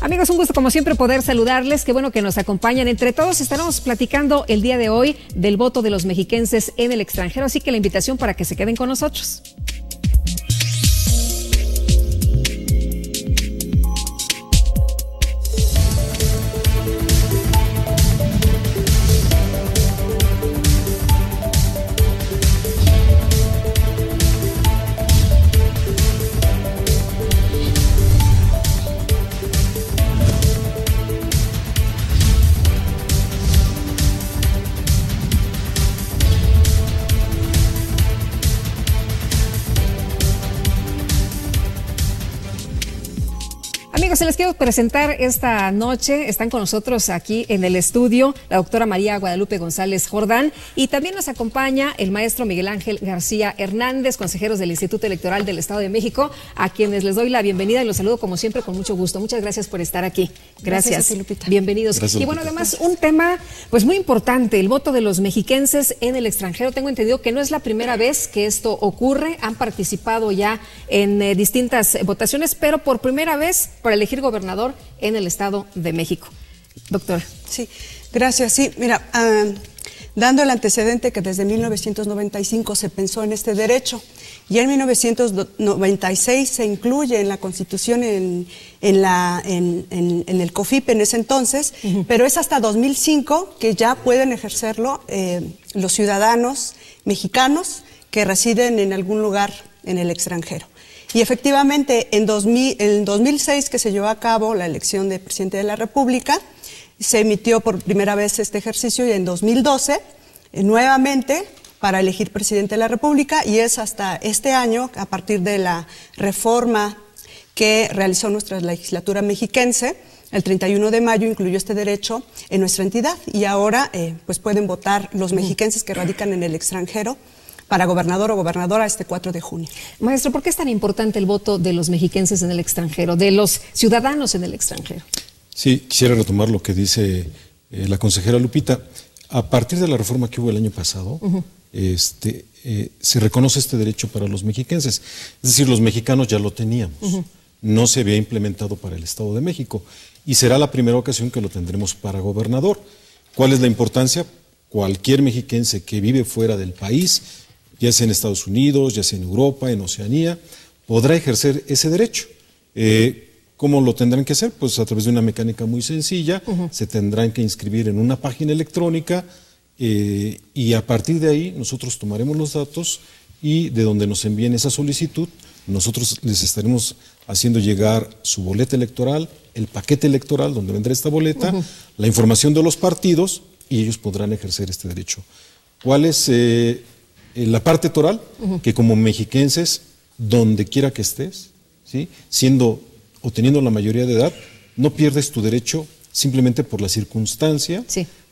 Amigos, un gusto como siempre poder saludarles. Qué bueno que nos acompañan. Entre todos estaremos platicando el día de hoy del voto de los mexiquenses en el extranjero, así que la invitación para que se queden con nosotros. Amigos, se les quiero presentar esta noche. Están con nosotros aquí en el estudio la doctora María Guadalupe González Jordán y también nos acompaña el maestro Miguel Ángel García Hernández, consejeros del Instituto Electoral del Estado de México, a quienes les doy la bienvenida y los saludo como siempre con mucho gusto. Muchas gracias por estar aquí. Gracias a ti, Lupita. Bienvenidos. Gracias, y bueno, además un tema pues muy importante, el voto de los mexiquenses en el extranjero. Tengo entendido que no es la primera vez que esto ocurre. Han participado ya en distintas votaciones, pero por primera vez para elegir gobernador en el Estado de México. Doctora. Sí, gracias. Sí, mira, dando el antecedente que desde 1995 se pensó en este derecho y en 1996 se incluye en la Constitución en el COFIP en ese entonces, pero es hasta 2005 que ya pueden ejercerlo los ciudadanos mexicanos que residen en algún lugar en el extranjero. Y efectivamente, en 2006 que se llevó a cabo la elección de presidente de la República, se emitió por primera vez este ejercicio y en 2012, nuevamente, para elegir presidente de la República, y es hasta este año, a partir de la reforma que realizó nuestra legislatura mexiquense, el 31 de mayo incluyó este derecho en nuestra entidad y ahora pues pueden votar los mexiquenses que radican en el extranjero para gobernador o gobernadora este 4 de junio. Maestro, ¿por qué es tan importante el voto de los mexiquenses en el extranjero, de los ciudadanos en el extranjero? Sí, quisiera retomar lo que dice la consejera Lupita. A partir de la reforma que hubo el año pasado, se reconoce este derecho para los mexiquenses. Es decir, los mexicanos ya lo teníamos. No se había implementado para el Estado de México y será la primera ocasión que lo tendremos para gobernador. ¿Cuál es la importancia? Cualquier mexiquense que vive fuera del país, ya sea en Estados Unidos, ya sea en Europa, en Oceanía, podrá ejercer ese derecho. ¿Cómo lo tendrán que hacer? Pues a través de una mecánica muy sencilla, se tendrán que inscribir en una página electrónica y a partir de ahí nosotros tomaremos los datos y de donde nos envíen esa solicitud, nosotros les estaremos haciendo llegar su boleta electoral, el paquete electoral donde vendrá esta boleta, la información de los partidos y ellos podrán ejercer este derecho. ¿Cuál es la parte toral? Que como mexiquenses, donde quiera que estés, ¿sí? Siendo o teniendo la mayoría de edad, no pierdes tu derecho simplemente por la circunstancia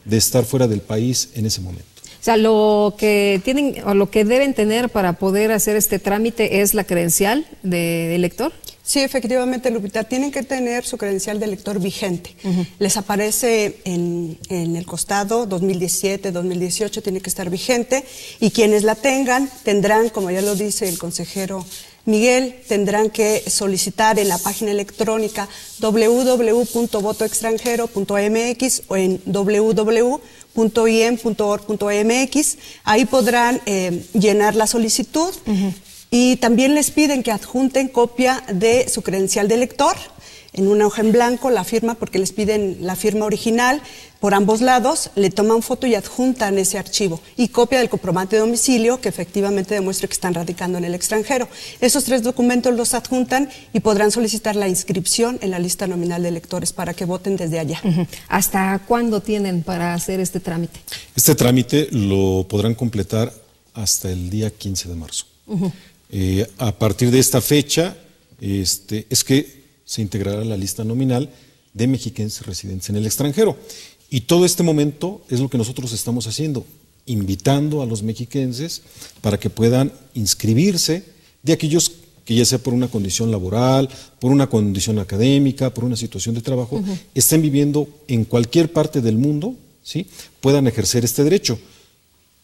de estar fuera del país en ese momento. O sea, lo que tienen o lo que deben tener para poder hacer este trámite es la credencial de elector. Sí, efectivamente, Lupita, tienen que tener su credencial de elector vigente. Les aparece en el costado 2017, 2018, tiene que estar vigente y quienes la tengan tendrán, como ya lo dice el consejero Miguel, tendrán que solicitar en la página electrónica www.votoextranjero.mx o en www.iem.org.mx. Ahí podrán llenar la solicitud. Y también les piden que adjunten copia de su credencial de elector en una hoja en blanco, la firma, porque les piden la firma original por ambos lados, le toman foto y adjuntan ese archivo y copia del comprobante de domicilio que efectivamente demuestre que están radicando en el extranjero. Esos 3 documentos los adjuntan y podrán solicitar la inscripción en la lista nominal de electores para que voten desde allá. ¿Hasta cuándo tienen para hacer este trámite? Este trámite lo podrán completar hasta el día 15 de marzo. A partir de esta fecha es que se integrará la lista nominal de mexiquenses residentes en el extranjero. Y todo este momento es lo que nosotros estamos haciendo, invitando a los mexiquenses para que puedan inscribirse, de aquellos que ya sea por una condición laboral, por una condición académica, por una situación de trabajo, estén viviendo en cualquier parte del mundo, ¿sí? Puedan ejercer este derecho.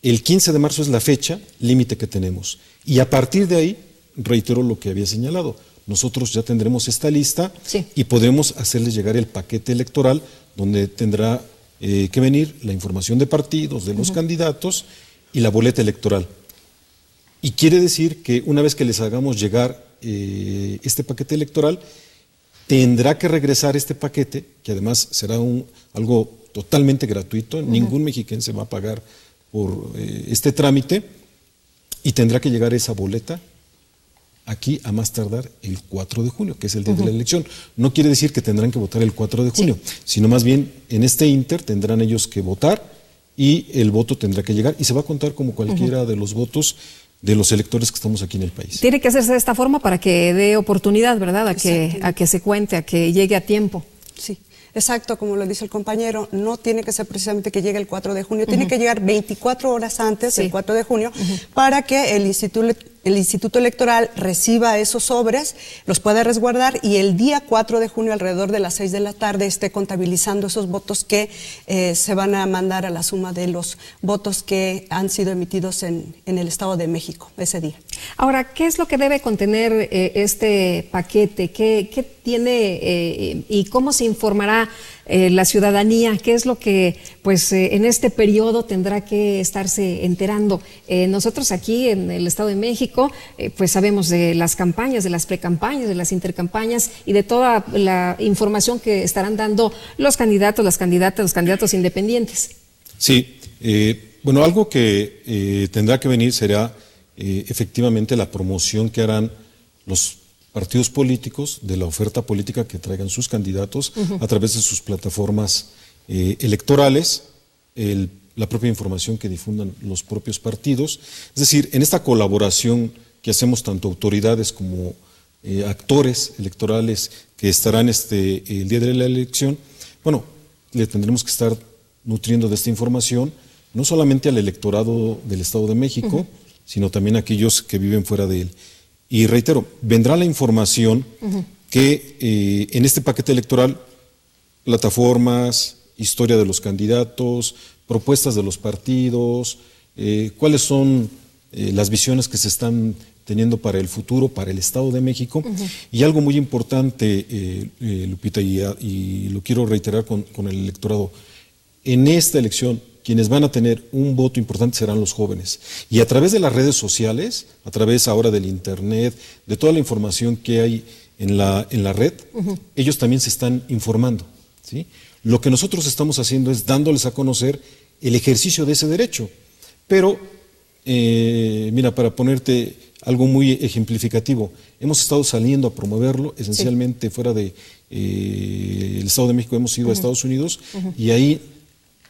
El 15 de marzo es la fecha límite que tenemos. Y a partir de ahí, reitero lo que había señalado, nosotros ya tendremos esta lista sí, y podremos hacerles llegar el paquete electoral donde tendrá que venir la información de partidos, de los candidatos y la boleta electoral. Y quiere decir que una vez que les hagamos llegar este paquete electoral, tendrá que regresar este paquete, que además será algo totalmente gratuito, ningún mexiquense va a pagar por este trámite, y tendrá que llegar esa boleta aquí a más tardar el 4 de junio, que es el día de la elección. No quiere decir que tendrán que votar el 4 de junio, sino más bien en este inter tendrán ellos que votar y el voto tendrá que llegar y se va a contar como cualquiera de los votos de los electores que estamos aquí en el país. Tiene que hacerse de esta forma para que dé oportunidad, ¿verdad? A que se cuente, a que llegue a tiempo. Sí. Exacto, como lo dice el compañero, no tiene que ser precisamente que llegue el 4 de junio, tiene que llegar 24 horas antes del 4 de junio para que el Instituto Electoral reciba esos sobres, los pueda resguardar y el día 4 de junio alrededor de las 6 de la tarde esté contabilizando esos votos que se van a mandar a la suma de los votos que han sido emitidos en el Estado de México ese día. Ahora, ¿qué es lo que debe contener este paquete? ¿Qué tiene y cómo se informará la ciudadanía? ¿Qué es lo que pues en este periodo tendrá que estarse enterando? Nosotros aquí en el Estado de México pues sabemos de las campañas, de las precampañas, de las intercampañas y de toda la información que estarán dando los candidatos, las candidatas, los candidatos independientes. Sí, bueno, algo que tendrá que venir será efectivamente la promoción que harán los partidos políticos de la oferta política que traigan sus candidatos a través de sus plataformas electorales, la propia información que difundan los propios partidos. Es decir, en esta colaboración que hacemos tanto autoridades como actores electorales que estarán el día de la elección, bueno, le tendremos que estar nutriendo de esta información no solamente al electorado del Estado de México, sino también a aquellos que viven fuera de él. Y reitero, vendrá la información que en este paquete electoral, plataformas, historia de los candidatos, propuestas de los partidos, cuáles son las visiones que se están teniendo para el futuro, para el Estado de México. Y algo muy importante, Lupita, y lo quiero reiterar con el electorado, en esta elección quienes van a tener un voto importante serán los jóvenes. Y a través de las redes sociales, a través ahora del internet, de toda la información que hay en la red, ellos también se están informando, ¿sí? Lo que nosotros estamos haciendo es dándoles a conocer el ejercicio de ese derecho. Pero, mira, para ponerte algo muy ejemplificativo, hemos estado saliendo a promoverlo, esencialmente fuera de el Estado de México, hemos ido a Estados Unidos y ahí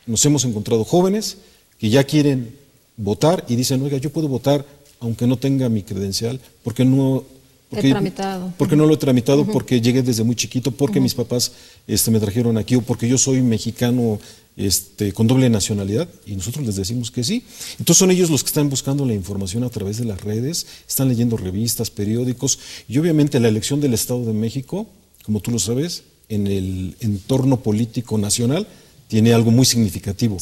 nos hemos encontrado jóvenes que ya quieren votar y dicen, oiga, yo puedo votar aunque no tenga mi credencial, porque no lo he tramitado, porque llegué desde muy chiquito, porque mis papás me trajeron aquí, o porque yo soy mexicano con doble nacionalidad, y nosotros les decimos que sí. Entonces son ellos los que están buscando la información a través de las redes, están leyendo revistas, periódicos, y obviamente la elección del Estado de México, como tú lo sabes, en el entorno político nacional, tiene algo muy significativo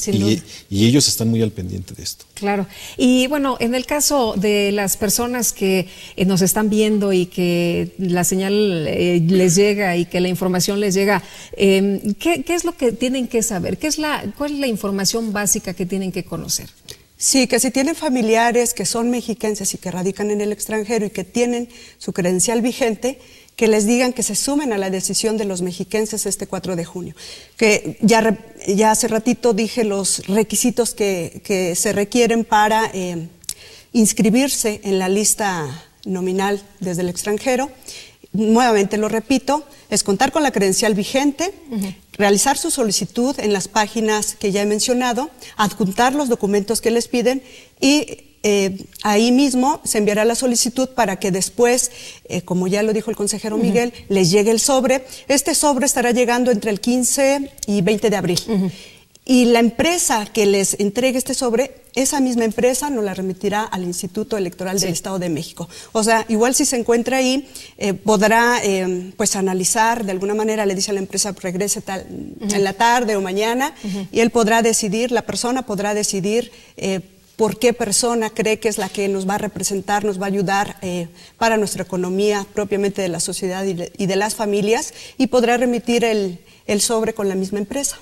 y ellos están muy al pendiente de esto. Claro. Y bueno, en el caso de las personas que nos están viendo y que la señal les llega y que la información les llega, ¿qué es lo que tienen que saber? ¿Cuál es la información básica que tienen que conocer? Sí, que si tienen familiares que son mexiquenses y que radican en el extranjero y que tienen su credencial vigente, que les digan que se sumen a la decisión de los mexiquenses este 4 de junio. Que ya hace ratito dije los requisitos que se requieren para inscribirse en la lista nominal desde el extranjero. Nuevamente lo repito, es contar con la credencial vigente, realizar su solicitud en las páginas que ya he mencionado, adjuntar los documentos que les piden y ahí mismo se enviará la solicitud para que después, como ya lo dijo el consejero Miguel, les llegue el sobre. Este sobre estará llegando entre el 15 y 20 de abril. Y la empresa que les entregue este sobre, esa misma empresa nos la remitirá al Instituto Electoral del Estado de México. O sea, igual si se encuentra ahí, podrá pues analizar, de alguna manera le dice a la empresa, regrese en la tarde o mañana, y él podrá decidir, la persona podrá decidir por qué persona cree que es la que nos va a representar, nos va a ayudar para nuestra economía propiamente de la sociedad y de las familias, y podrá remitir el sobre con la misma empresa.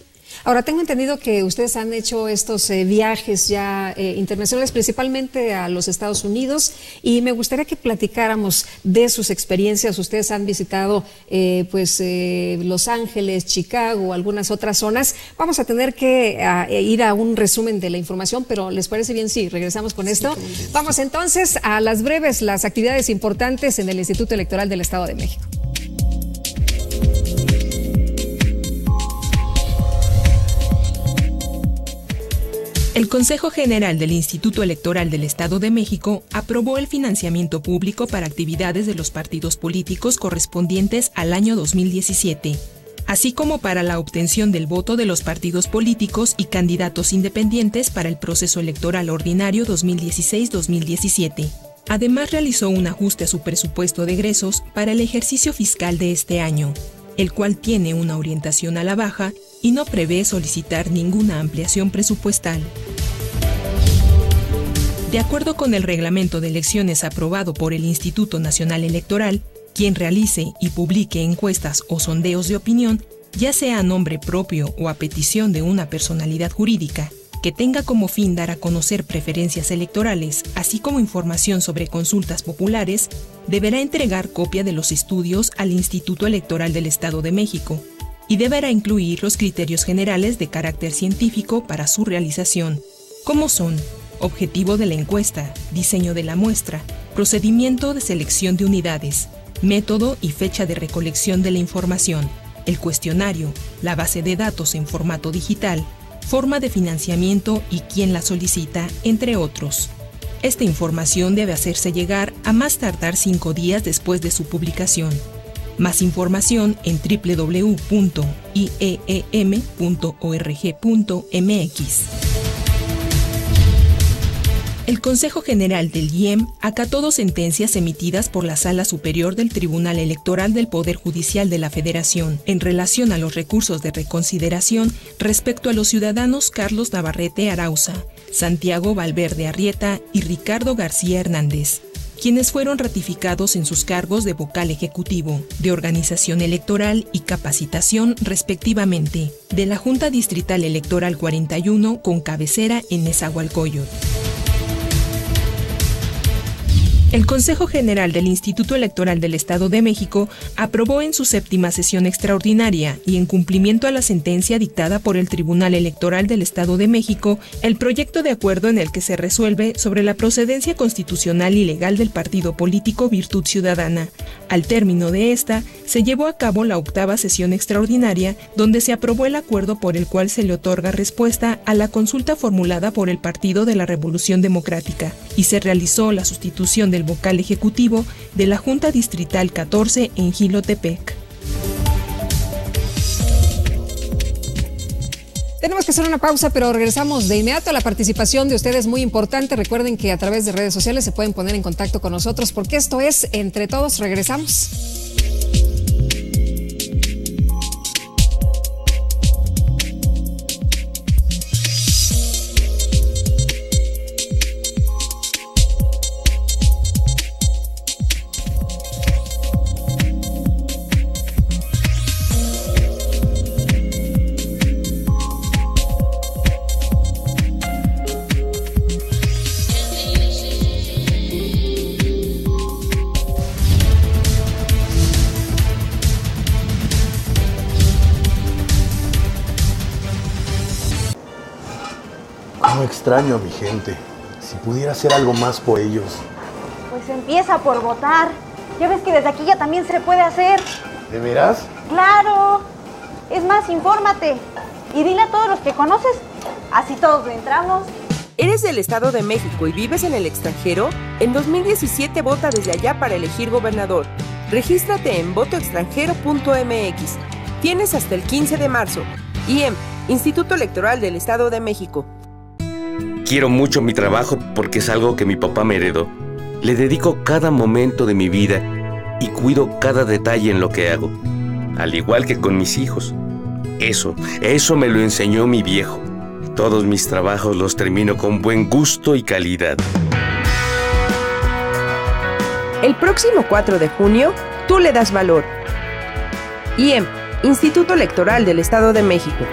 Ahora, tengo entendido que ustedes han hecho estos viajes ya internacionales, principalmente a los Estados Unidos, y me gustaría que platicáramos de sus experiencias. Ustedes han visitado Los Ángeles, Chicago, algunas otras zonas. Vamos a tener que ir a un resumen de la información, pero ¿les parece bien si regresamos con esto? Sí, vamos entonces a las breves, las actividades importantes en el Instituto Electoral del Estado de México. El Consejo General del Instituto Electoral del Estado de México aprobó el financiamiento público para actividades de los partidos políticos correspondientes al año 2017, así como para la obtención del voto de los partidos políticos y candidatos independientes para el proceso electoral ordinario 2016-2017. Además, realizó un ajuste a su presupuesto de egresos para el ejercicio fiscal de este año, el cual tiene una orientación a la baja y no prevé solicitar ninguna ampliación presupuestal. De acuerdo con el reglamento de elecciones aprobado por el Instituto Nacional Electoral, quien realice y publique encuestas o sondeos de opinión, ya sea a nombre propio o a petición de una personalidad jurídica, que tenga como fin dar a conocer preferencias electorales, así como información sobre consultas populares, deberá entregar copia de los estudios al Instituto Electoral del Estado de México y deberá incluir los criterios generales de carácter científico para su realización, como son objetivo de la encuesta, diseño de la muestra, procedimiento de selección de unidades, método y fecha de recolección de la información, el cuestionario, la base de datos en formato digital, forma de financiamiento y quién la solicita, entre otros. Esta información debe hacerse llegar a más tardar 5 días después de su publicación. Más información en www.ieem.org.mx. El Consejo General del IEM acató 2 sentencias emitidas por la Sala Superior del Tribunal Electoral del Poder Judicial de la Federación en relación a los recursos de reconsideración respecto a los ciudadanos Carlos Navarrete Arauza, Santiago Valverde Arrieta y Ricardo García Hernández, quienes fueron ratificados en sus cargos de vocal ejecutivo, de organización electoral y capacitación respectivamente, de la Junta Distrital Electoral 41 con cabecera en Nezahualcóyotl. El Consejo General del Instituto Electoral del Estado de México aprobó en su 7ª sesión extraordinaria y en cumplimiento a la sentencia dictada por el Tribunal Electoral del Estado de México el proyecto de acuerdo en el que se resuelve sobre la procedencia constitucional y legal del partido político Virtud Ciudadana. Al término de esta, se llevó a cabo la 8ª sesión extraordinaria, donde se aprobó el acuerdo por el cual se le otorga respuesta a la consulta formulada por el Partido de la Revolución Democrática y se realizó la sustitución del vocal ejecutivo de la Junta Distrital 14 en Jilotepec. Tenemos que hacer una pausa, pero regresamos de inmediato. La participación de ustedes es muy importante. Recuerden que a través de redes sociales se pueden poner en contacto con nosotros porque esto es Entre Todos. Regresamos. No extraño a mi gente. Si pudiera hacer algo más por ellos. Pues empieza por votar. Ya ves que desde aquí ya también se puede hacer. ¿De veras? ¡Claro! Es más, infórmate. Y dile a todos los que conoces. Así todos entramos. ¿Eres del Estado de México y vives en el extranjero? En 2017 vota desde allá para elegir gobernador. Regístrate en votoextranjero.mx. Tienes hasta el 15 de marzo. IEM, Instituto Electoral del Estado de México. Quiero mucho mi trabajo porque es algo que mi papá me heredó. Le dedico cada momento de mi vida y cuido cada detalle en lo que hago, al igual que con mis hijos. Eso me lo enseñó mi viejo. Todos mis trabajos los termino con buen gusto y calidad. El próximo 4 de junio, tú le das valor. IEM, Instituto Electoral del Estado de México.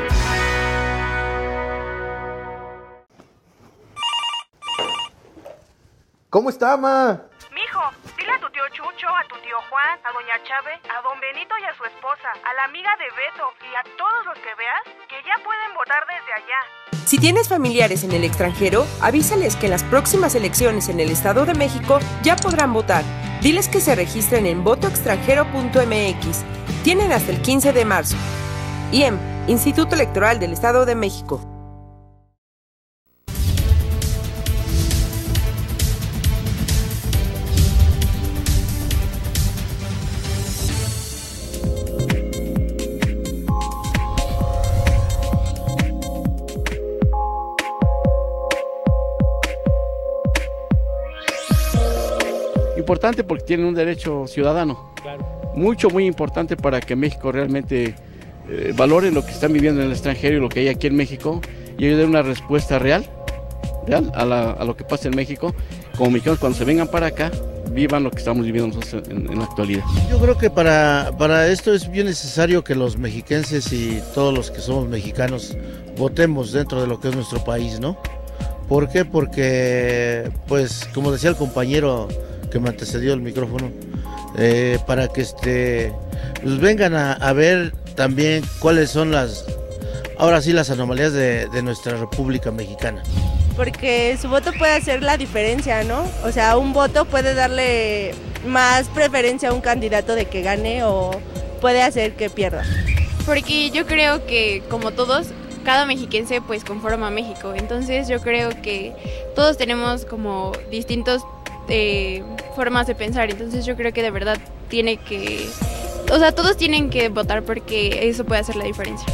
¿Cómo está, ma? Mijo, dile a tu tío Chucho, a tu tío Juan, a doña Chave, a don Benito y a su esposa, a la amiga de Beto y a todos los que veas que ya pueden votar desde allá. Si tienes familiares en el extranjero, avísales que en las próximas elecciones en el Estado de México ya podrán votar. Diles que se registren en votoextranjero.mx. Tienen hasta el 15 de marzo. IEM, Instituto Electoral del Estado de México. Importante porque tienen un derecho ciudadano, claro. Muy importante para que México realmente valore lo que están viviendo en el extranjero y lo que hay aquí en México y ayude a una respuesta real a lo que pasa en México. Como mexicanos, cuando se vengan para acá, vivan lo que estamos viviendo nosotros en la actualidad. Yo creo que para esto es bien necesario que los mexiquenses y todos los que somos mexicanos votemos dentro de lo que es nuestro país, ¿no? ¿Por qué? Porque, pues, como decía el compañero que me antecedió el micrófono, para que pues vengan a ver también cuáles son las anomalías de nuestra República Mexicana. Porque su voto puede hacer la diferencia, ¿no? O sea, un voto puede darle más preferencia a un candidato de que gane o puede hacer que pierda. Porque yo creo que, como todos, cada mexiquense pues conforma México. Entonces yo creo que todos tenemos como distintos formas de pensar, entonces yo creo que de verdad todos tienen que votar porque eso puede hacer la diferencia.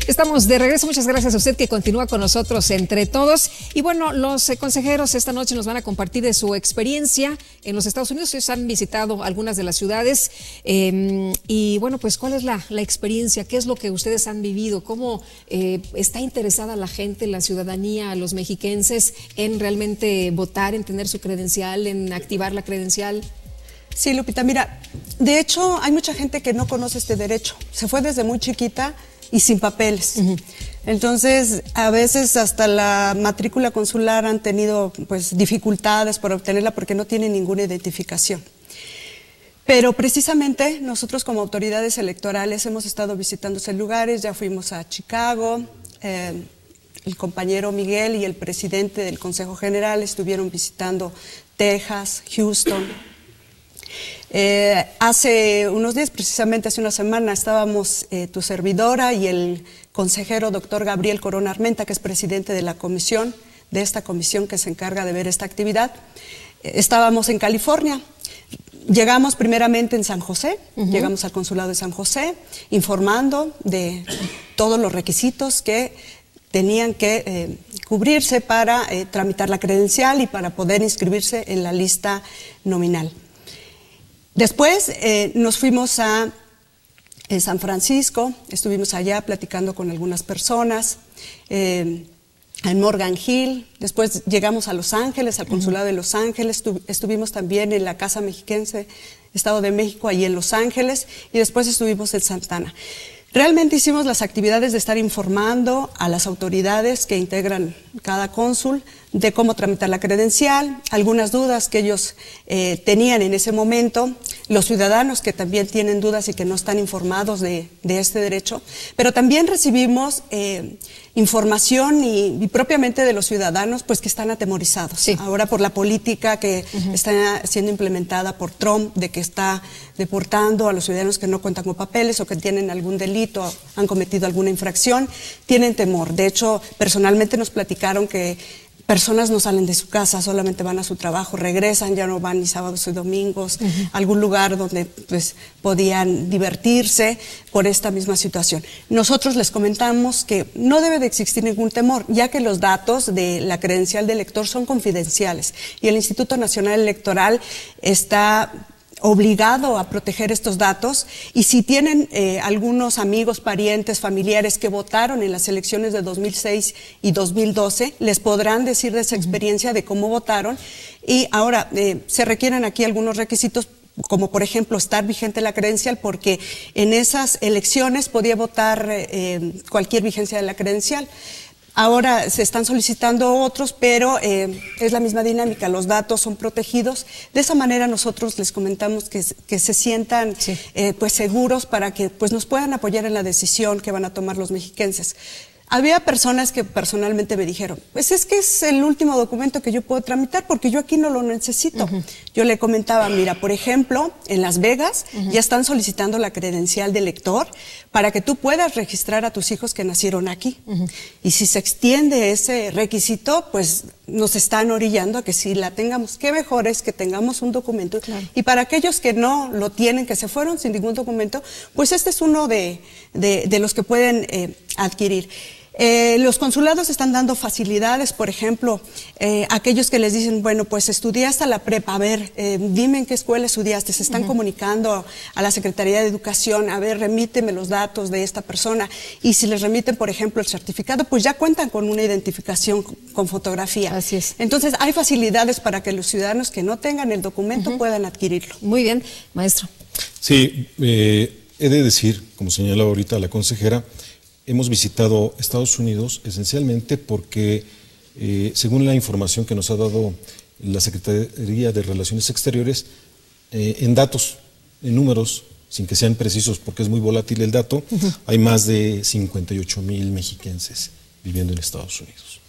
Estamos de regreso, muchas gracias a usted que continúa con nosotros entre todos. Y bueno, los consejeros esta noche nos van a compartir de su experiencia en los Estados Unidos. Ellos han visitado algunas de las ciudades y bueno, pues ¿cuál es la experiencia? ¿Qué es lo que ustedes han vivido? ¿Cómo está interesada la gente, la ciudadanía, los mexiquenses en realmente votar, en tener su credencial, en activar la credencial? Sí, Lupita, mira, de hecho hay mucha gente que no conoce este derecho. Se fue desde muy chiquita y sin papeles. Entonces, a veces hasta la matrícula consular han tenido pues dificultades por obtenerla porque no tienen ninguna identificación. Pero precisamente nosotros como autoridades electorales hemos estado visitando esos lugares, ya fuimos a Chicago, el compañero Miguel y el presidente del Consejo General estuvieron visitando Texas, Houston. Hace unos días, precisamente hace una semana, estábamos tu servidora y el consejero doctor Gabriel Corona Armenta, que es presidente de la comisión, de esta comisión que se encarga de ver esta actividad. Estábamos en California. Llegamos primeramente en San José, llegamos al consulado de San José, informando de todos los requisitos que tenían que cubrirse para tramitar la credencial y para poder inscribirse en la lista nominal. Después nos fuimos a San Francisco, estuvimos allá platicando con algunas personas, en Morgan Hill. Después llegamos a Los Ángeles, al consulado de Los Ángeles, estuvimos también en la Casa Mexiquense, Estado de México, ahí en Los Ángeles, y después estuvimos en Santa Ana. Realmente hicimos las actividades de estar informando a las autoridades que integran cada cónsul de cómo tramitar la credencial, algunas dudas que ellos tenían en ese momento, los ciudadanos que también tienen dudas y que no están informados de este derecho, pero también recibimos información y propiamente de los ciudadanos pues que están atemorizados. Sí. Ahora por la política que está siendo implementada por Trump, de que está deportando a los ciudadanos que no cuentan con papeles o que tienen algún delito, han cometido alguna infracción, tienen temor. De hecho, personalmente nos platicaron que personas no salen de su casa, solamente van a su trabajo, regresan, ya no van ni sábados y domingos, algún lugar donde pues podían divertirse por esta misma situación. Nosotros les comentamos que no debe de existir ningún temor, ya que los datos de la credencial de elector son confidenciales y el Instituto Nacional Electoral está obligado a proteger estos datos, y si tienen algunos amigos, parientes, familiares que votaron en las elecciones de 2006 y 2012, les podrán decir de esa experiencia de cómo votaron. Y ahora se requieren aquí algunos requisitos, como por ejemplo estar vigente la credencial, porque en esas elecciones podía votar cualquier vigencia de la credencial. Ahora se están solicitando otros, pero es la misma dinámica, los datos son protegidos. De esa manera nosotros les comentamos que se sientan pues seguros para que pues nos puedan apoyar en la decisión que van a tomar los mexiquenses. Había personas que personalmente me dijeron, pues es que es el último documento que yo puedo tramitar porque yo aquí no lo necesito. Yo le comentaba, mira, por ejemplo, en Las Vegas ya están solicitando la credencial de elector para que tú puedas registrar a tus hijos que nacieron aquí. Y si se extiende ese requisito, pues nos están orillando a que si la tengamos, qué mejor es que tengamos un documento. Y para aquellos que no lo tienen, que se fueron sin ningún documento, pues este es uno de los que pueden adquirir. Los consulados están dando facilidades, por ejemplo, aquellos que les dicen, bueno, pues estudié hasta la prepa, a ver, dime en qué escuela estudiaste, se están comunicando a la Secretaría de Educación, a ver, remíteme los datos de esta persona, y si les remiten, por ejemplo, el certificado, pues ya cuentan con una identificación con fotografía. Así es. Entonces, hay facilidades para que los ciudadanos que no tengan el documento puedan adquirirlo. Muy bien, maestro. Sí, he de decir, como señalaba ahorita la consejera, hemos visitado Estados Unidos esencialmente porque, según la información que nos ha dado la Secretaría de Relaciones Exteriores, en datos, en números, sin que sean precisos porque es muy volátil el dato, hay más de 58,000 mexiquenses viviendo en Estados Unidos.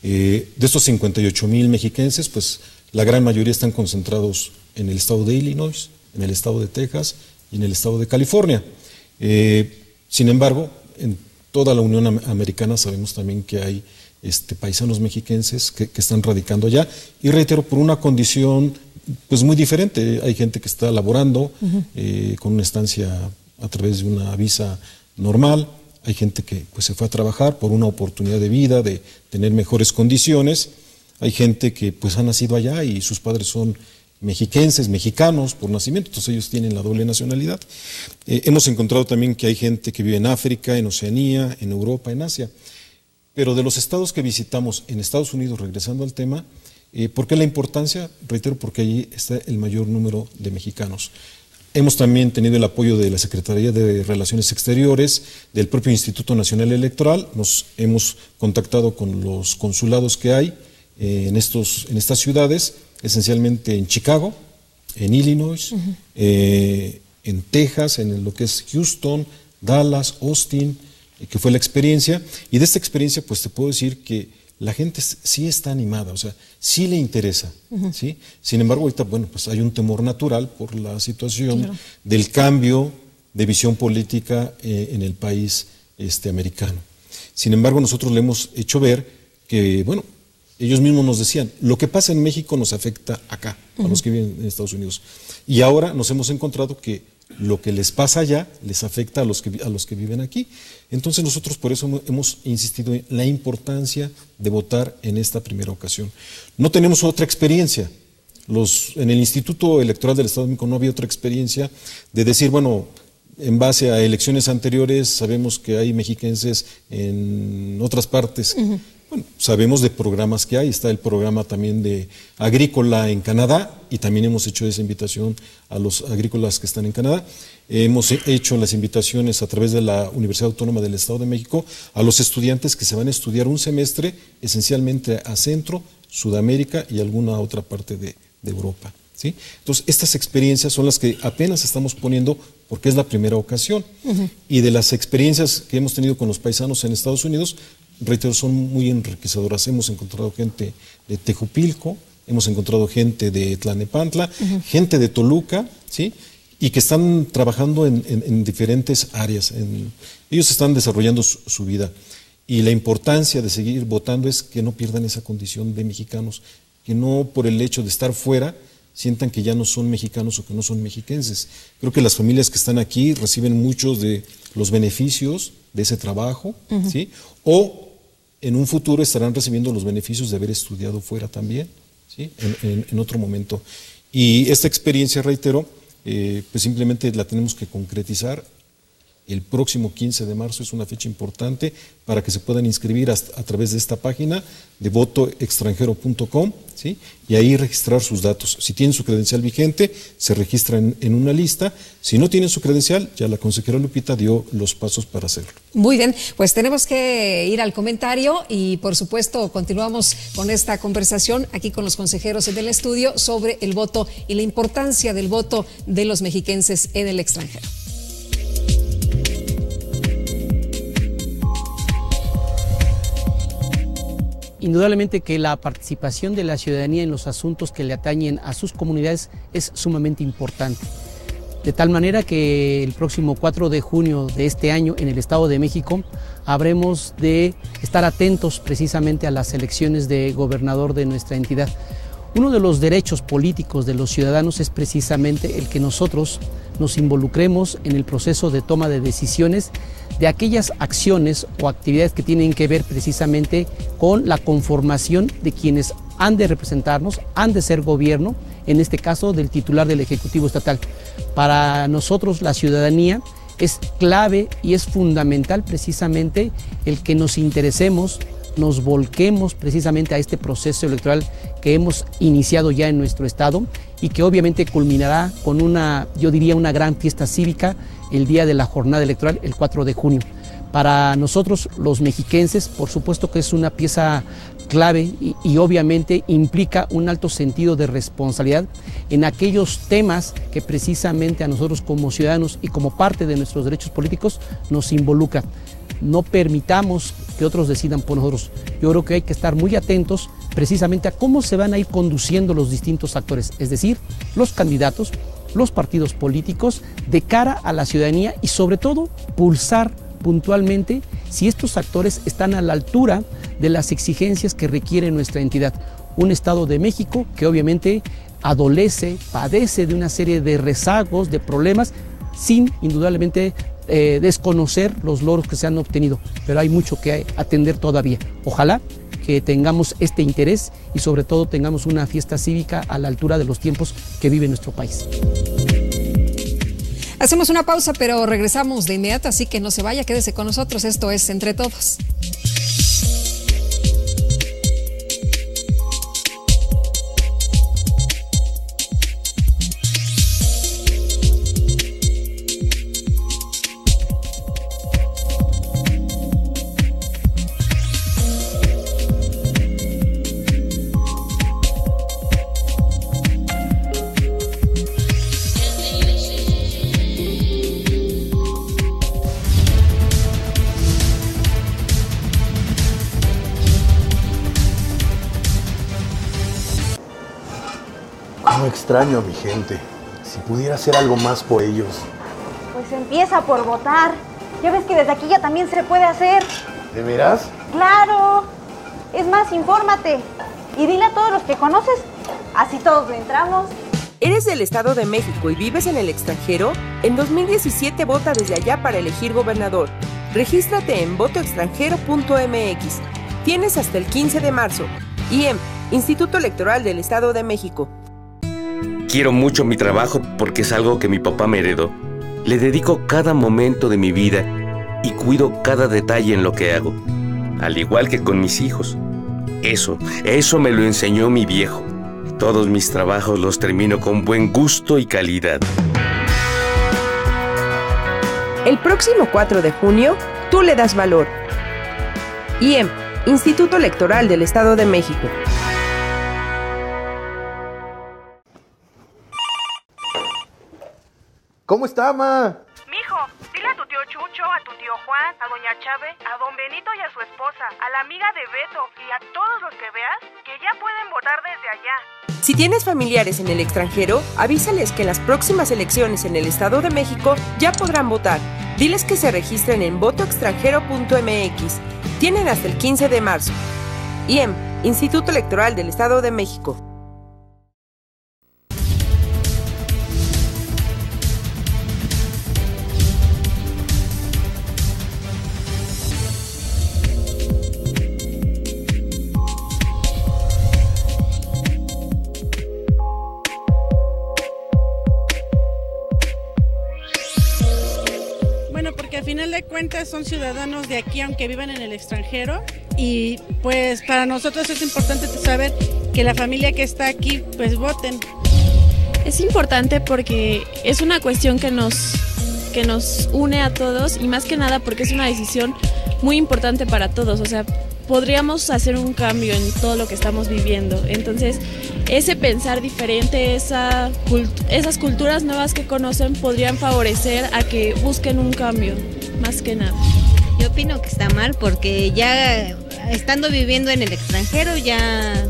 De estos 58,000 mexiquenses, pues la gran mayoría están concentrados en el estado de Illinois, en el estado de Texas y en el estado de California. Sin embargo, en toda la Unión Americana sabemos también que hay paisanos mexiquenses que están radicando allá, y reitero, por una condición pues muy diferente. Hay gente que está laborando con una estancia a través de una visa normal, hay gente que pues se fue a trabajar por una oportunidad de vida, de tener mejores condiciones, hay gente que pues ha nacido allá y sus padres son mexiquenses, mexicanos por nacimiento, entonces ellos tienen la doble nacionalidad. Hemos encontrado también que hay gente que vive en África, en Oceanía, en Europa, en Asia. Pero de los estados que visitamos en Estados Unidos, regresando al tema, ¿por qué la importancia? Reitero, porque allí está el mayor número de mexicanos. Hemos también tenido el apoyo de la Secretaría de Relaciones Exteriores, del propio Instituto Nacional Electoral, nos hemos contactado con los consulados que hay en estas ciudades, esencialmente en Chicago, en Illinois, en Texas, en lo que es Houston, Dallas, Austin, que fue la experiencia. Y de esta experiencia pues te puedo decir que la gente sí está animada, o sea, sí le interesa, ¿sí? Sin embargo, ahorita, bueno, pues hay un temor natural por la situación del cambio de visión política en el país americano. Sin embargo, nosotros le hemos hecho ver que, bueno, ellos mismos nos decían, lo que pasa en México nos afecta acá, a los que viven en Estados Unidos. Y ahora nos hemos encontrado que lo que les pasa allá les afecta a los que viven aquí. Entonces nosotros por eso hemos insistido en la importancia de votar en esta primera ocasión. No tenemos otra experiencia. En el Instituto Electoral del Estado de México no había otra experiencia de decir, bueno, en base a elecciones anteriores sabemos que hay mexiquenses en otras partes. Bueno, sabemos de programas que hay, está el programa también de agrícola en Canadá, y también hemos hecho esa invitación a los agrícolas que están en Canadá. Hemos hecho las invitaciones a través de la Universidad Autónoma del Estado de México a los estudiantes que se van a estudiar un semestre esencialmente a Centro, Sudamérica y alguna otra parte de Europa, ¿sí? Entonces, estas experiencias son las que apenas estamos poniendo porque es la primera ocasión. Y de las experiencias que hemos tenido con los paisanos en Estados Unidos, reitero, son muy enriquecedoras. Hemos encontrado gente de Tejupilco, hemos encontrado gente de Tlalnepantla, gente de Toluca, ¿sí? Y que están trabajando en diferentes áreas. Ellos están desarrollando su vida. Y la importancia de seguir votando es que no pierdan esa condición de mexicanos, que no por el hecho de estar fuera sientan que ya no son mexicanos o que no son mexiquenses. Creo que las familias que están aquí reciben muchos de los beneficios de ese trabajo, ¿sí? O en un futuro estarán recibiendo los beneficios de haber estudiado fuera también, ¿sí? En otro momento. Y esta experiencia, reitero, pues simplemente la tenemos que concretizar. El próximo 15 de marzo es una fecha importante para que se puedan inscribir a través de esta página de votoextranjero.com, ¿sí? Y ahí registrar sus datos. Si tienen su credencial vigente, se registran en una lista. Si no tienen su credencial, ya la consejera Lupita dio los pasos para hacerlo. Muy bien, pues tenemos que ir al comentario y por supuesto continuamos con esta conversación aquí con los consejeros del estudio sobre el voto y la importancia del voto de los mexiquenses en el extranjero. Indudablemente que la participación de la ciudadanía en los asuntos que le atañen a sus comunidades es sumamente importante. De tal manera que el próximo 4 de junio de este año en el Estado de México habremos de estar atentos precisamente a las elecciones de gobernador de nuestra entidad. Uno de los derechos políticos de los ciudadanos es precisamente el que nosotros nos involucremos en el proceso de toma de decisiones de aquellas acciones o actividades que tienen que ver precisamente con la conformación de quienes han de representarnos, han de ser gobierno, en este caso del titular del Ejecutivo Estatal. Para nosotros la ciudadanía es clave y es fundamental precisamente el que nos interesemos, nos volquemos precisamente a este proceso electoral que hemos iniciado ya en nuestro estado y que obviamente culminará con una, yo diría, una gran fiesta cívica el día de la jornada electoral, el 4 de junio. Para nosotros los mexiquenses, por supuesto que es una pieza clave y obviamente implica un alto sentido de responsabilidad en aquellos temas que precisamente a nosotros como ciudadanos y como parte de nuestros derechos políticos nos involucra. No permitamos que otros decidan por nosotros. Yo creo que hay que estar muy atentos precisamente a cómo se van a ir conduciendo los distintos actores, es decir, los candidatos, los partidos políticos, de cara a la ciudadanía y sobre todo pulsar puntualmente si estos actores están a la altura de las exigencias que requiere nuestra entidad. Un Estado de México que obviamente adolece, padece de una serie de rezagos, de problemas, sin indudablemente desconocer los logros que se han obtenido, pero hay mucho que atender todavía. Ojalá que tengamos este interés y sobre todo tengamos una fiesta cívica a la altura de los tiempos que vive nuestro país. Hacemos una pausa, pero regresamos de inmediato, así que no se vaya, quédese con nosotros. Esto es Entre Todos. No extraño a mi gente. Si pudiera hacer algo más por ellos. Pues empieza por votar. Ya ves que desde aquí ya también se puede hacer. ¿De veras? ¡Claro! Es más, infórmate. Y dile a todos los que conoces. Así todos le entramos. ¿Eres del Estado de México y vives en el extranjero? En 2017 vota desde allá para elegir gobernador. Regístrate en votoextranjero.mx. Tienes hasta el 15 de marzo. IEM, Instituto Electoral del Estado de México. Quiero mucho mi trabajo porque es algo que mi papá me heredó. Le dedico cada momento de mi vida y cuido cada detalle en lo que hago, al igual que con mis hijos. Eso me lo enseñó mi viejo. Todos mis trabajos los termino con buen gusto y calidad. El próximo 4 de junio, tú le das valor. IEM, Instituto Electoral del Estado de México. ¿Cómo está, ma? Mijo, dile a tu tío Chucho, a tu tío Juan, a doña Chave, a don Benito y a su esposa, a la amiga de Beto y a todos los que veas que ya pueden votar desde allá. Si tienes familiares en el extranjero, avísales que en las próximas elecciones en el Estado de México ya podrán votar. Diles que se registren en votoextranjero.mx. Tienen hasta el 15 de marzo. IEM, Instituto Electoral del Estado de México. Porque a final de cuentas son ciudadanos de aquí aunque vivan en el extranjero, y pues para nosotros es importante saber que la familia que está aquí pues voten. Es importante porque es una cuestión que nos une a todos, y más que nada porque es una decisión muy importante para todos. O sea, podríamos hacer un cambio en todo lo que estamos viviendo. Entonces, ese pensar diferente, esas culturas nuevas que conocen podrían favorecer a que busquen un cambio, más que nada. Yo opino que está mal porque ya estando viviendo en el extranjero ya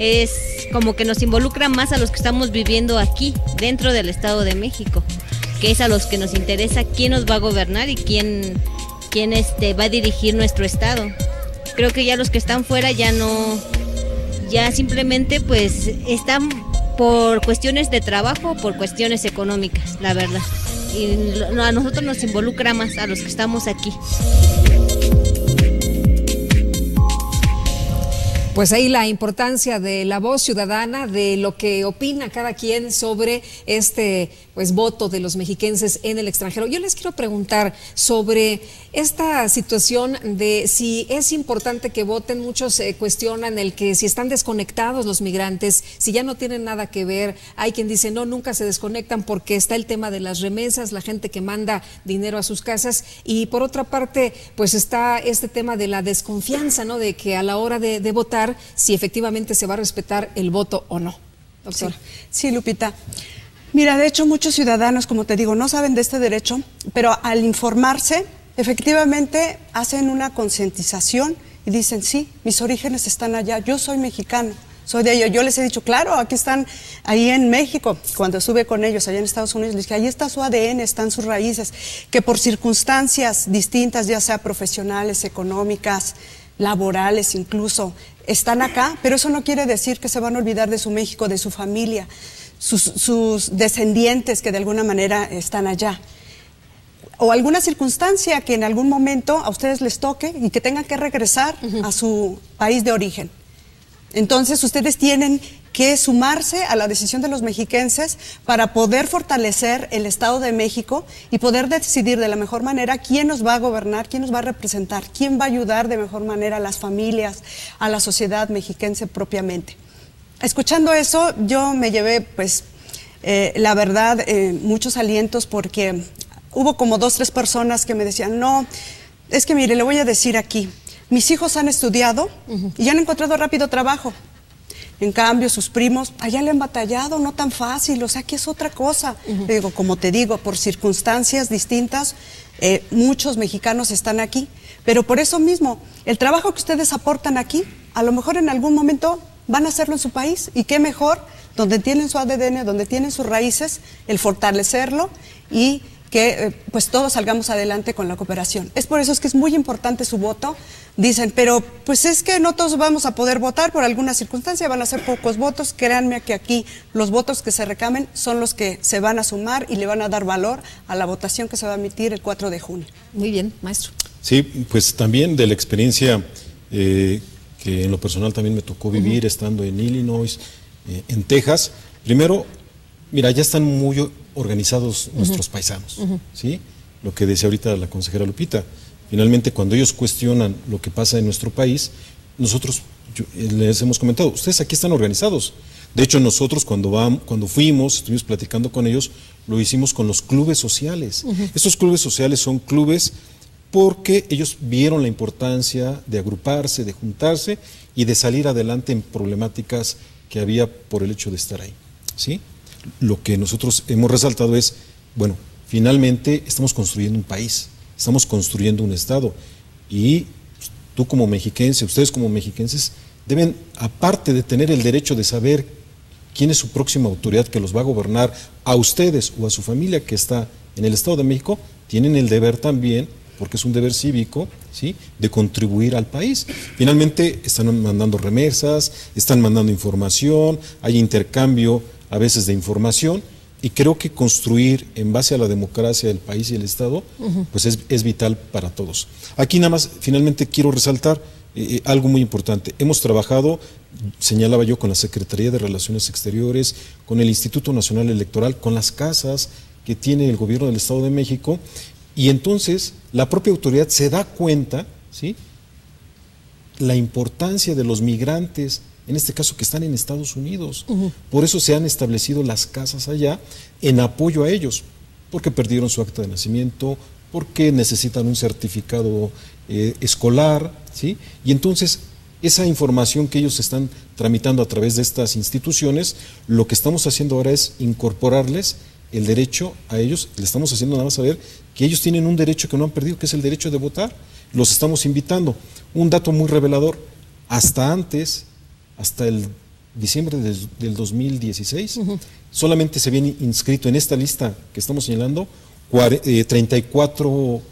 es como que nos involucra más a los que estamos viviendo aquí, dentro del Estado de México, que es a los que nos interesa quién nos va a gobernar y quién va a dirigir nuestro estado. Creo que ya los que están fuera ya simplemente pues están por cuestiones de trabajo, por cuestiones económicas, la verdad. Y a nosotros nos involucra más a los que estamos aquí. Pues ahí la importancia de la voz ciudadana, de lo que opina cada quien sobre este voto de los mexiquenses en el extranjero. Yo les quiero preguntar sobre esta situación de si es importante que voten. Muchos cuestionan el que si están desconectados los migrantes, si ya no tienen nada que ver. Hay quien dice no, nunca se desconectan porque está el tema de las remesas, la gente que manda dinero a sus casas, y por otra parte pues está este tema de la desconfianza, ¿no? De que a la hora de votar, si efectivamente se va a respetar el voto o no. Doctora. Sí, Lupita. Mira, de hecho muchos ciudadanos, como te digo, no saben de este derecho, pero al informarse, efectivamente hacen una concientización y dicen, sí, mis orígenes están allá, yo soy mexicano, soy de ellos. Yo les he dicho, claro, aquí están, ahí en México, cuando estuve con ellos allá en Estados Unidos, les dije, ahí está su ADN, están sus raíces, que por circunstancias distintas, ya sea profesionales, económicas, laborales incluso, están acá, pero eso no quiere decir que se van a olvidar de su México, de su familia, sus descendientes que de alguna manera están allá. O alguna circunstancia que en algún momento a ustedes les toque y que tengan que regresar a su país de origen. Entonces ustedes tienen que sumarse a la decisión de los mexiquenses para poder fortalecer el Estado de México y poder decidir de la mejor manera quién nos va a gobernar, quién nos va a representar, quién va a ayudar de mejor manera a las familias, a la sociedad mexiquense propiamente. Escuchando eso, yo me llevé, pues, la verdad, muchos alientos, porque hubo como 2 o 3 personas que me decían, no, es que mire, le voy a decir aquí, mis hijos han estudiado y ya han encontrado rápido trabajo. En cambio, sus primos, allá le han batallado, no tan fácil, o sea, que es otra cosa. Digo, como te digo, por circunstancias distintas, muchos mexicanos están aquí, pero por eso mismo, el trabajo que ustedes aportan aquí, a lo mejor en algún momento van a hacerlo en su país, y qué mejor, donde tienen su ADN, donde tienen sus raíces, el fortalecerlo y que pues todos salgamos adelante con la cooperación. Es por eso que es muy importante su voto. Dicen, pero pues es que no todos vamos a poder votar por alguna circunstancia, van a ser pocos votos. Créanme que aquí los votos que se recamen son los que se van a sumar y le van a dar valor a la votación que se va a emitir el 4 de junio. Muy bien, maestro. Sí, pues también de la experiencia que en lo personal también me tocó vivir estando en Illinois, en Texas. Primero, mira, ya están muy organizados nuestros paisanos, ¿sí? Lo que decía ahorita la consejera Lupita, finalmente cuando ellos cuestionan lo que pasa en nuestro país, nosotros les hemos comentado, ustedes aquí están organizados. De hecho, nosotros cuando fuimos, estuvimos platicando con ellos, lo hicimos con los clubes sociales. Estos clubes sociales son clubes porque ellos vieron la importancia de agruparse, de juntarse y de salir adelante en problemáticas que había por el hecho de estar ahí, ¿sí? Lo que nosotros hemos resaltado es, bueno, finalmente estamos construyendo un país, estamos construyendo un Estado, y tú como mexiquense, ustedes como mexiquenses, deben, aparte de tener el derecho de saber quién es su próxima autoridad que los va a gobernar a ustedes o a su familia que está en el Estado de México, tienen el deber también, porque es un deber cívico, ¿sí?, de contribuir al país. Finalmente están mandando remesas, están mandando información, hay intercambio a veces de información, y creo que construir en base a la democracia del país y el Estado, pues es vital para todos. Aquí nada más, finalmente quiero resaltar algo muy importante. Hemos trabajado, señalaba yo, con la Secretaría de Relaciones Exteriores, con el Instituto Nacional Electoral, con las casas que tiene el gobierno del Estado de México, y entonces la propia autoridad se da cuenta, ¿sí?, la importancia de los migrantes, en este caso que están en Estados Unidos. Por eso se han establecido las casas allá en apoyo a ellos, porque perdieron su acta de nacimiento, porque necesitan un certificado escolar, ¿sí? Y entonces esa información que ellos están tramitando a través de estas instituciones, lo que estamos haciendo ahora es incorporarles el derecho a ellos. Le estamos haciendo nada más saber que ellos tienen un derecho que no han perdido, que es el derecho de votar. Los estamos invitando. Un dato muy revelador: hasta el diciembre del 2016, solamente se habían inscrito en esta lista que estamos señalando 34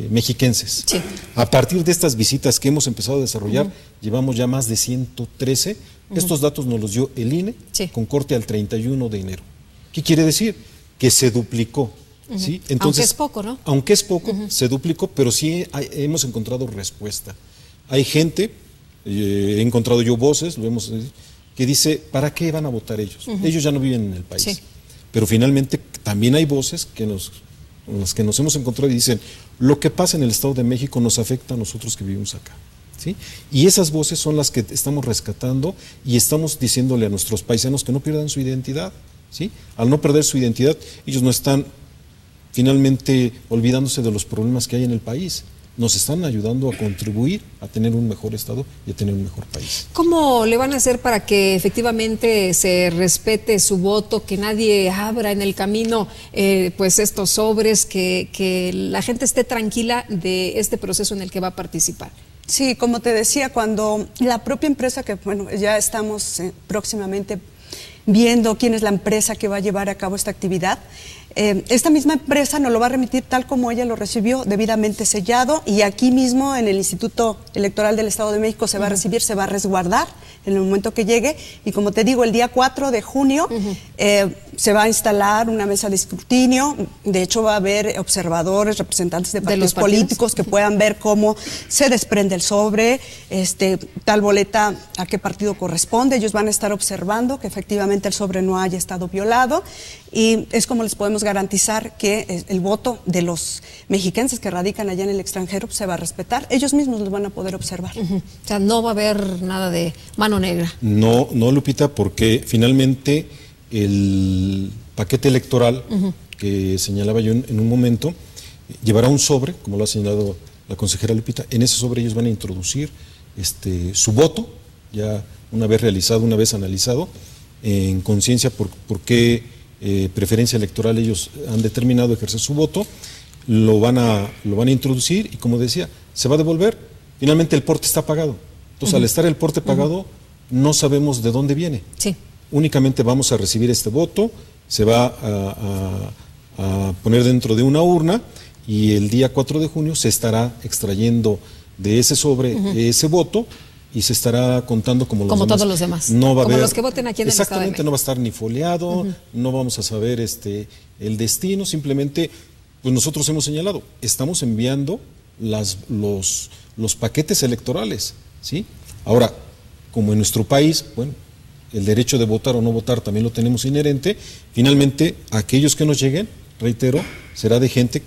mexiquenses. Sí. A partir de estas visitas que hemos empezado a desarrollar, llevamos ya más de 113. Estos datos nos los dio el INE, con corte al 31 de enero. ¿Qué quiere decir? Que se duplicó. ¿Sí? Entonces, aunque es poco, ¿no? Aunque es poco, se duplicó, pero sí hemos encontrado respuesta. Hay gente, he encontrado yo voces, que dice, ¿para qué van a votar ellos? Ellos ya no viven en el país. Sí. Pero finalmente también hay voces con las que nos hemos encontrado y dicen, lo que pasa en el Estado de México nos afecta a nosotros que vivimos acá. ¿Sí? Y esas voces son las que estamos rescatando y estamos diciéndole a nuestros paisanos que no pierdan su identidad. ¿Sí? Al no perder su identidad, ellos no están finalmente olvidándose de los problemas que hay en el país. Nos están ayudando a contribuir a tener un mejor Estado y a tener un mejor país. ¿Cómo le van a hacer para que efectivamente se respete su voto, que nadie abra en el camino pues estos sobres, que la gente esté tranquila de este proceso en el que va a participar? Sí, como te decía, cuando la propia empresa, que bueno, ya estamos próximamente viendo quién es la empresa que va a llevar a cabo esta actividad, esta misma empresa nos lo va a remitir tal como ella lo recibió, debidamente sellado, y aquí mismo en el Instituto Electoral del Estado de México se va a recibir, se va a resguardar en el momento que llegue, y como te digo, el día 4 de junio se va a instalar una mesa de escrutinio. De hecho va a haber observadores, representantes de partidos políticos que puedan ver cómo se desprende el sobre, tal boleta a qué partido corresponde. Ellos van a estar observando que efectivamente el sobre no haya estado violado, y es como les podemos garantizar que el voto de los mexiquenses que radican allá en el extranjero se va a respetar. Ellos mismos los van a poder observar. O sea, no va a haber nada de mano negra. No, Lupita, porque finalmente el paquete electoral que señalaba yo en un momento llevará un sobre, como lo ha señalado la consejera Lupita. En ese sobre ellos van a introducir su voto, ya una vez realizado, una vez analizado, en conciencia por qué preferencia electoral ellos han determinado ejercer su voto. Lo van a introducir y, como decía, se va a devolver. Finalmente el porte está pagado. Entonces, al estar el porte pagado, no sabemos de dónde viene. Sí. Únicamente vamos a recibir este voto, se va a poner dentro de una urna, y el día 4 de junio se estará extrayendo de ese sobre ese voto y se estará contando como todos los demás. No va a como haber, los que voten aquí en el Estado de México. Exactamente, no va a estar ni foliado, no vamos a saber el destino. Simplemente, pues nosotros hemos señalado, estamos enviando los paquetes electorales, ¿sí? Ahora, como en nuestro país, bueno, el derecho de votar o no votar también lo tenemos inherente. Finalmente, aquellos que nos lleguen, reitero, será de gente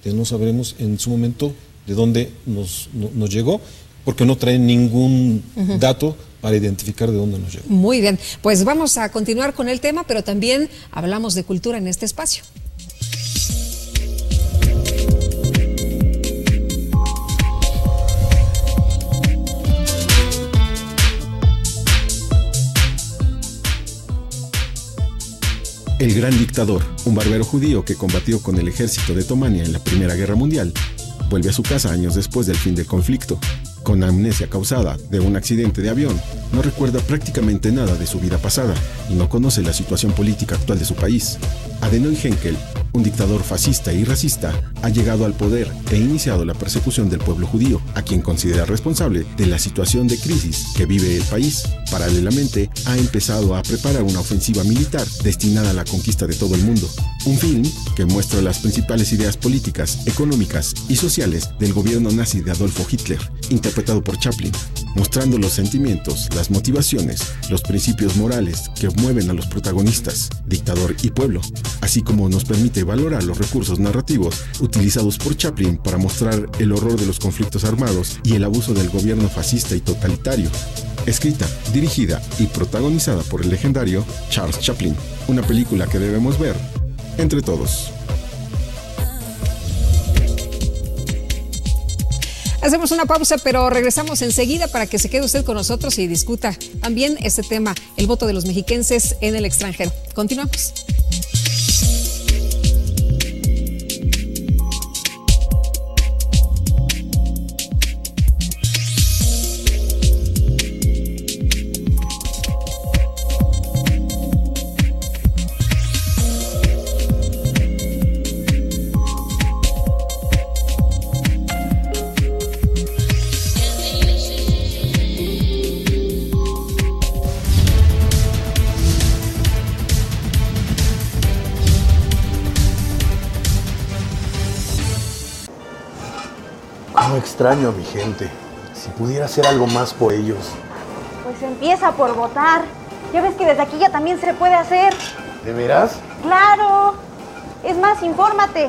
que no sabremos en su momento de dónde nos llegó, porque no traen ningún dato para identificar de dónde nos llegó. Muy bien, pues vamos a continuar con el tema, pero también hablamos de cultura en este espacio. El Gran Dictador, un barbero judío que combatió con el ejército de Otomania en la Primera Guerra Mundial, vuelve a su casa años después del fin del conflicto. Con amnesia causada de un accidente de avión, no recuerda prácticamente nada de su vida pasada y no conoce la situación política actual de su país. Adenoy Henkel, un dictador fascista y racista, ha llegado al poder e iniciado la persecución del pueblo judío, a quien considera responsable de la situación de crisis que vive el país. Paralelamente, ha empezado a preparar una ofensiva militar destinada a la conquista de todo el mundo. Un film que muestra las principales ideas políticas, económicas y sociales del gobierno nazi de Adolfo Hitler, interpretado por Chaplin, mostrando los sentimientos, las motivaciones, los principios morales que mueven a los protagonistas, dictador y pueblo, así como nos permite valorar los recursos narrativos utilizados por Chaplin para mostrar el horror de los conflictos armados y el abuso del gobierno fascista y totalitario. Escrita, dirigida y protagonizada por el legendario Charles Chaplin, una película que debemos ver entre todos. Hacemos una pausa, pero regresamos enseguida para que se quede usted con nosotros y discuta también este tema, el voto de los mexiquenses en el extranjero. Continuamos. No extraño a mi gente. Si pudiera hacer algo más por ellos. Pues empieza por votar. Ya ves que desde aquí ya también se puede hacer. ¿De veras? ¡Claro! Es más, infórmate.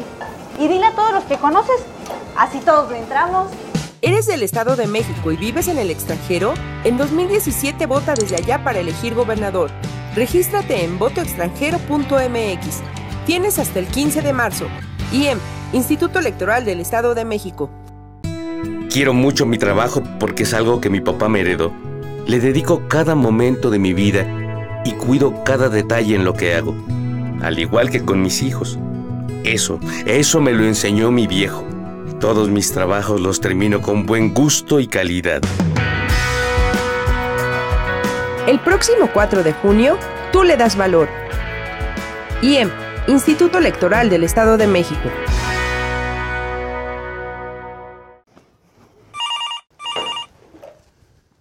Y dile a todos los que conoces. Así todos le entramos. ¿Eres del Estado de México y vives en el extranjero? En 2017 vota desde allá para elegir gobernador. Regístrate en votoextranjero.mx. Tienes hasta el 15 de marzo. IEM, Instituto Electoral del Estado de México. Quiero mucho mi trabajo porque es algo que mi papá me heredó. Le dedico cada momento de mi vida y cuido cada detalle en lo que hago, al igual que con mis hijos. Eso me lo enseñó mi viejo. Todos mis trabajos los termino con buen gusto y calidad. El próximo 4 de junio, tú le das valor. IEM, Instituto Electoral del Estado de México.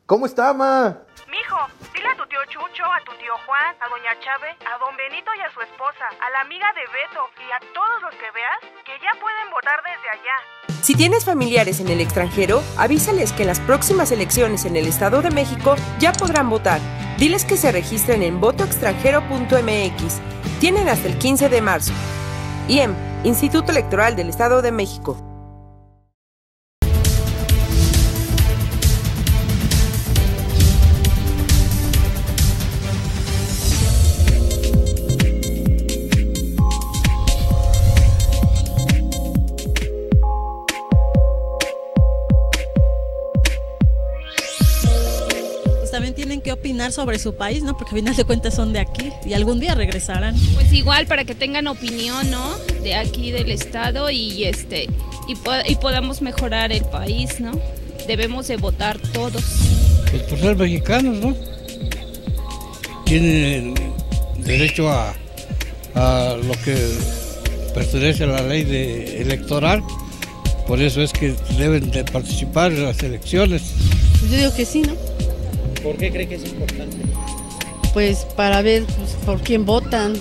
¿Cómo está, ma? Mijo, dile a tu tío Chucho, a tu tío Juan, a doña Chave, a don Benito y a su esposa, a la amiga de Beto y a todos los que veas que ya pueden votar desde allá. Si tienes familiares en el extranjero, avísales que en las próximas elecciones en el Estado de México ya podrán votar. Diles que se registren en votoextranjero.mx. Tienen hasta el 15 de marzo. IEM, Instituto Electoral del Estado de México. También tienen que opinar sobre su país, ¿no? Porque al final de cuentas son de aquí y algún día regresarán. Pues igual para que tengan opinión, ¿no? De aquí del estado y podamos mejorar el país, ¿no? Debemos de votar todos. Pues por ser mexicanos, ¿no? Tienen derecho a lo que pertenece a la ley electoral. Por eso es que deben de participar en las elecciones. Pues yo digo que sí, ¿no? ¿Por qué cree que es importante? Pues para ver por quién votan.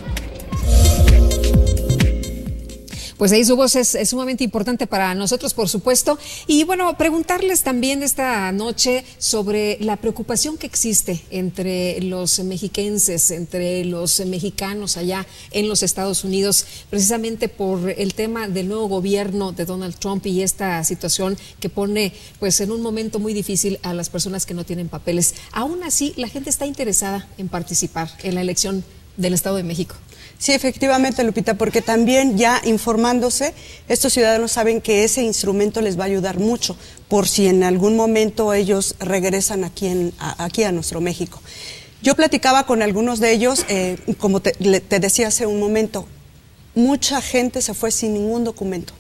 Pues ahí su voz es sumamente importante para nosotros, por supuesto. Y bueno, preguntarles también esta noche sobre la preocupación que existe entre los mexiquenses, entre los mexicanos allá en los Estados Unidos, precisamente por el tema del nuevo gobierno de Donald Trump y esta situación que pone pues en un momento muy difícil a las personas que no tienen papeles. Aún así, la gente está interesada en participar en la elección del Estado de México. Sí, efectivamente, Lupita, porque también ya informándose, estos ciudadanos saben que ese instrumento les va a ayudar mucho por si en algún momento ellos regresan aquí a nuestro México. Yo platicaba con algunos de ellos, como te decía hace un momento, mucha gente se fue sin ningún documento.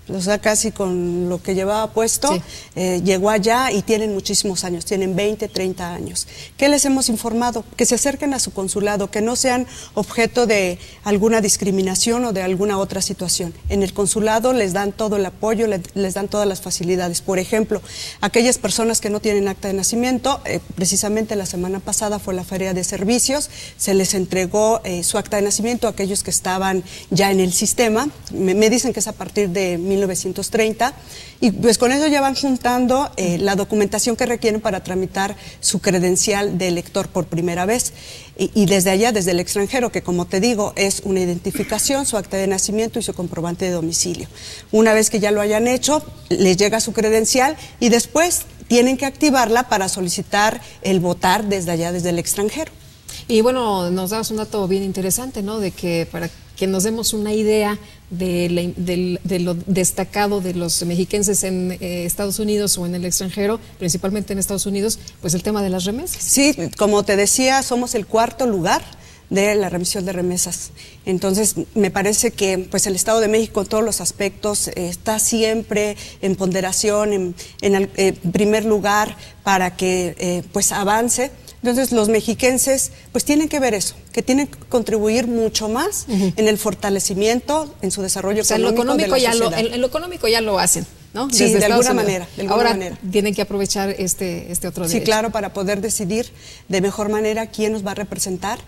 o sea, casi con lo que llevaba puesto, llegó allá y tienen muchísimos años, tienen 20, 30 años. ¿Qué les hemos informado? Que se acerquen a su consulado, que no sean objeto de alguna discriminación o de alguna otra situación. En el consulado les dan todo el apoyo, les dan todas las facilidades. Por ejemplo, aquellas personas que no tienen acta de nacimiento, precisamente la semana pasada fue la feria de servicios, se les entregó su acta de nacimiento a aquellos que estaban ya en el sistema. Me dicen que es a partir de 1930, y pues con eso ya van juntando la documentación que requieren para tramitar su credencial de elector por primera vez. Y desde allá, desde el extranjero, que como te digo, es una identificación, su acta de nacimiento y su comprobante de domicilio. Una vez que ya lo hayan hecho, les llega su credencial y después tienen que activarla para solicitar el votar desde allá, desde el extranjero. Y bueno, nos dabas un dato bien interesante, ¿no? De que para que nos demos una idea de lo destacado de los mexiquenses en Estados Unidos o en el extranjero, principalmente en Estados Unidos, pues el tema de las remesas. Sí, como te decía, somos el 4º lugar de la remisión de remesas. Entonces, me parece que pues el Estado de México en todos los aspectos está siempre en ponderación, en primer lugar para que pues avance. Entonces, los mexiquenses pues tienen que ver eso, que tienen que contribuir mucho más en el fortalecimiento, en su desarrollo económico de la sociedad. En lo económico ya lo hacen, ¿no? Sí, de alguna manera. Ahora tienen que aprovechar este otro derecho. Sí, claro, para poder decidir de mejor manera quién nos va a representar.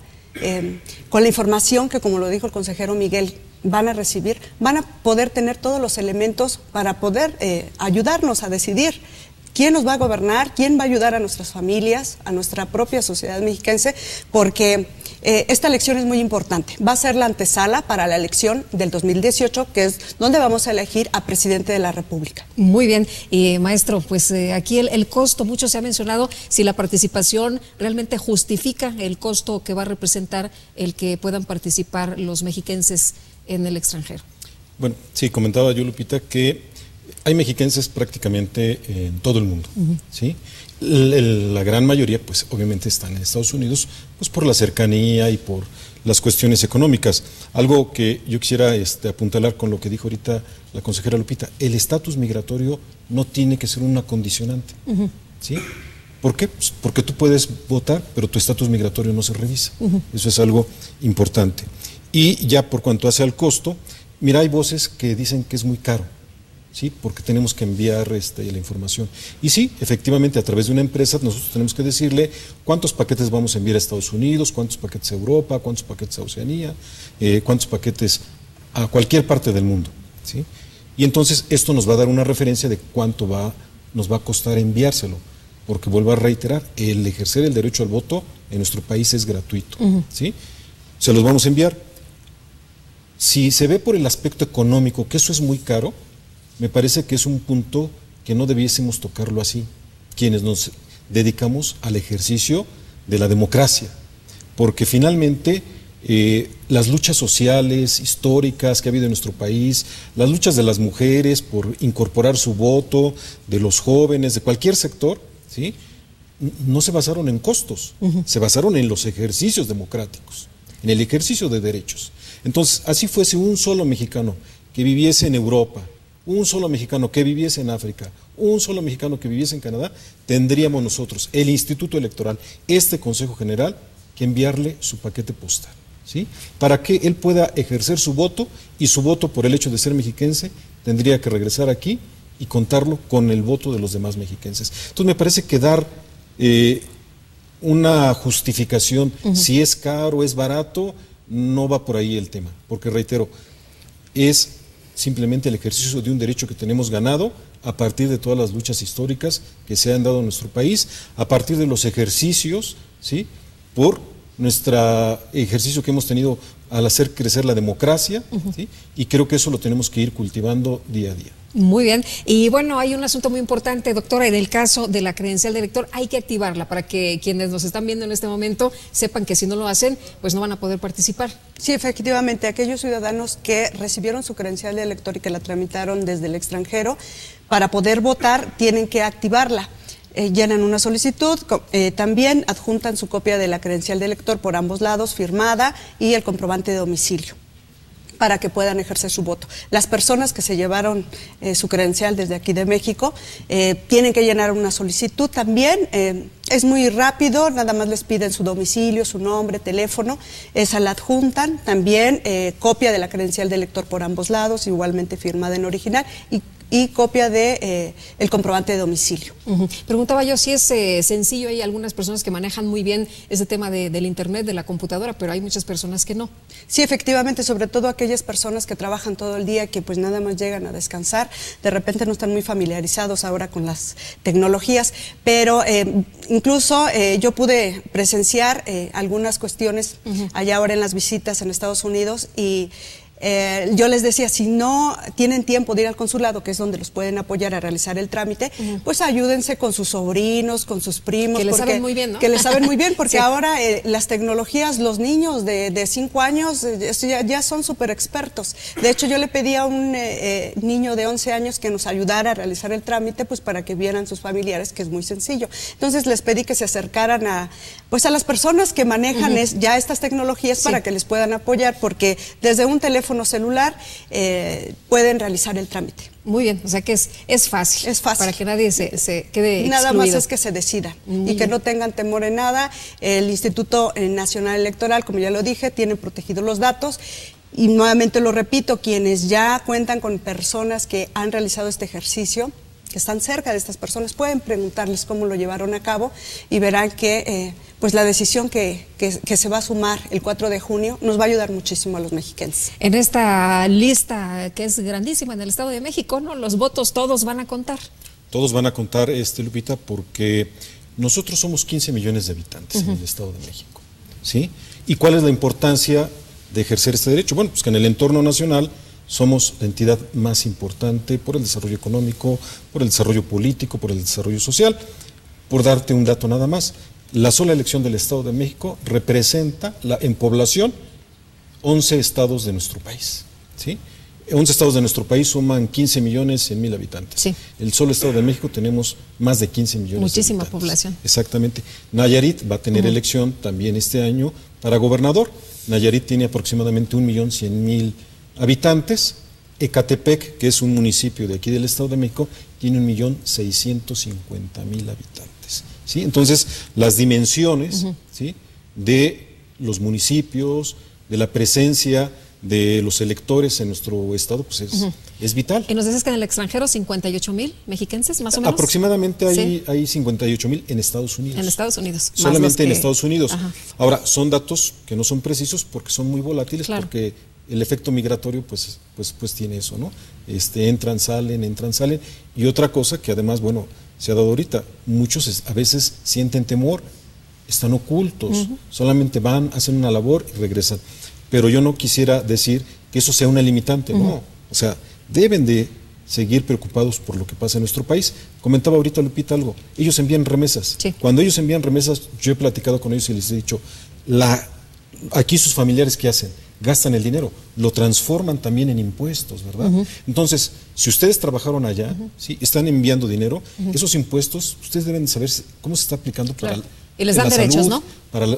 Con la información que, como lo dijo el consejero Miguel, van a recibir, van a poder tener todos los elementos para poder ayudarnos a decidir quién nos va a gobernar, quién va a ayudar a nuestras familias, a nuestra propia sociedad mexiquense, porque esta elección es muy importante. Va a ser la antesala para la elección del 2018, que es donde vamos a elegir a presidente de la República. Muy bien, maestro, pues aquí el costo, mucho se ha mencionado, si la participación realmente justifica el costo que va a representar el que puedan participar los mexiquenses en el extranjero. Bueno, sí, comentaba yo, Lupita, que hay mexiquenses prácticamente en todo el mundo, ¿sí? La gran mayoría, pues obviamente están en Estados Unidos, pues por la cercanía y por las cuestiones económicas. Algo que yo quisiera apuntalar con lo que dijo ahorita la consejera Lupita, el estatus migratorio no tiene que ser una condicionante, ¿sí? ¿Por qué? Pues porque tú puedes votar, pero tu estatus migratorio no se revisa. Eso es algo importante. Y ya por cuanto hace al costo, mira, hay voces que dicen que es muy caro, ¿sí? Porque tenemos que enviar la información. Y sí, efectivamente, a través de una empresa nosotros tenemos que decirle cuántos paquetes vamos a enviar a Estados Unidos, cuántos paquetes a Europa, cuántos paquetes a Oceanía, cuántos paquetes a cualquier parte del mundo, ¿sí? Y entonces esto nos va a dar una referencia de cuánto nos va a costar enviárselo, porque vuelvo a reiterar, el ejercer el derecho al voto en nuestro país es gratuito, ¿sí? Se los vamos a enviar. Si se ve por el aspecto económico que eso es muy caro, me parece que es un punto que no debiésemos tocarlo así, quienes nos dedicamos al ejercicio de la democracia, porque finalmente las luchas sociales, históricas que ha habido en nuestro país, las luchas de las mujeres por incorporar su voto, de los jóvenes, de cualquier sector, ¿sí? No se basaron en costos, se basaron en los ejercicios democráticos, en el ejercicio de derechos. Entonces, así fuese un solo mexicano que viviese en Europa, un solo mexicano que viviese en África, un solo mexicano que viviese en Canadá, tendríamos nosotros, el Instituto Electoral, este Consejo General, que enviarle su paquete postal, ¿sí? Para que él pueda ejercer su voto, y su voto por el hecho de ser mexiquense tendría que regresar aquí y contarlo con el voto de los demás mexiquenses. Entonces me parece que dar una justificación, si es caro, es barato, no va por ahí el tema, porque reitero, es simplemente el ejercicio de un derecho que tenemos ganado a partir de todas las luchas históricas que se han dado en nuestro país, a partir de los ejercicios, ¿sí? Por nuestro ejercicio que hemos tenido al hacer crecer la democracia, ¿sí? Y creo que eso lo tenemos que ir cultivando día a día. Muy bien. Y bueno, hay un asunto muy importante, doctora, en el caso de la credencial de elector hay que activarla para que quienes nos están viendo en este momento sepan que si no lo hacen, pues no van a poder participar. Sí, efectivamente, aquellos ciudadanos que recibieron su credencial de elector y que la tramitaron desde el extranjero, para poder votar tienen que activarla. Llenan una solicitud, también adjuntan su copia de la credencial de elector por ambos lados, firmada, y el comprobante de domicilio. para que puedan ejercer su voto. Las personas que se llevaron su credencial desde aquí de México tienen que llenar una solicitud también. Es muy rápido, nada más les piden su domicilio, su nombre, teléfono, esa la adjuntan, también copia de la credencial de elector por ambos lados, igualmente firmada en original, y copia de el comprobante de domicilio. Preguntaba yo si es sencillo, hay algunas personas que manejan muy bien ese tema del internet, de la computadora, pero hay muchas personas que no. Sí, efectivamente, sobre todo aquellas personas que trabajan todo el día, que pues nada más llegan a descansar, de repente no están muy familiarizados ahora con las tecnologías, pero incluso yo pude presenciar algunas cuestiones allá ahora en las visitas en Estados Unidos y yo les decía, si no tienen tiempo de ir al consulado, que es donde los pueden apoyar a realizar el trámite, pues ayúdense con sus sobrinos, con sus primos. Que les saben muy bien, ¿no? Que les saben muy bien, porque sí. ahora las tecnologías, los niños de 5 años ya son súper expertos. De hecho, yo le pedí a un niño de 11 años que nos ayudara a realizar el trámite, pues para que vieran sus familiares, que es muy sencillo. Entonces les pedí que se acercaran a las personas que manejan ya estas tecnologías para que les puedan apoyar, porque desde un teléfono celular pueden realizar el trámite. Muy bien, o sea que es fácil. Es fácil. Para que nadie se quede excluido. Nada más es que se decidan y que no tengan temor en nada. El Instituto Nacional Electoral, como ya lo dije, tiene protegidos los datos. Y nuevamente lo repito, quienes ya cuentan con personas que han realizado este ejercicio, que están cerca de estas personas, pueden preguntarles cómo lo llevaron a cabo y verán que pues la decisión que se va a sumar el 4 de junio nos va a ayudar muchísimo a los mexicanos. En esta lista que es grandísima en el Estado de México, ¿no? Los votos todos van a contar. Todos van a contar, Lupita, porque nosotros somos 15 millones de habitantes en el Estado de México, ¿sí? ¿Y cuál es la importancia de ejercer este derecho? Bueno, pues que en el entorno nacional somos la entidad más importante por el desarrollo económico, por el desarrollo político, por el desarrollo social. Por darte un dato nada más, la sola elección del Estado de México representa en población 11 estados de nuestro país, ¿sí? 11 estados de nuestro país suman 15 millones 100 mil habitantes. Sí. El solo Estado de México tenemos más de 15 millones Muchísima de habitantes. Población. Exactamente. Nayarit va a tener elección también este año para gobernador. Nayarit tiene aproximadamente 1.100.000 habitantes. Ecatepec, que es un municipio de aquí del Estado de México, tiene 1.650.000 habitantes, ¿sí? Entonces, las dimensiones, ¿sí?, de los municipios, de la presencia de los electores en nuestro estado, pues es vital. Y nos dices que en el extranjero 58,000 mexiquenses, más o menos. Aproximadamente hay 58,000 en Estados Unidos. En Estados Unidos. Solamente en Estados Unidos. Ahora, son datos que no son precisos porque son muy volátiles, porque el efecto migratorio pues tiene eso, ¿no? Entran, salen. Y otra cosa que además, bueno, se ha dado ahorita, muchos a veces sienten temor, están ocultos, solamente van, hacen una labor y regresan. Pero yo no quisiera decir que eso sea una limitante, no. O sea, deben de seguir preocupados por lo que pasa en nuestro país. Comentaba ahorita Lupita algo, ellos envían remesas. Sí. Cuando ellos envían remesas, yo he platicado con ellos y les he dicho, aquí sus familiares, ¿qué hacen? Gastan el dinero, lo transforman también en impuestos, ¿verdad? Entonces, si ustedes trabajaron allá, ¿sí?, están enviando dinero, esos impuestos, ustedes deben saber cómo se está aplicando para y les dan derechos, salud, ¿no?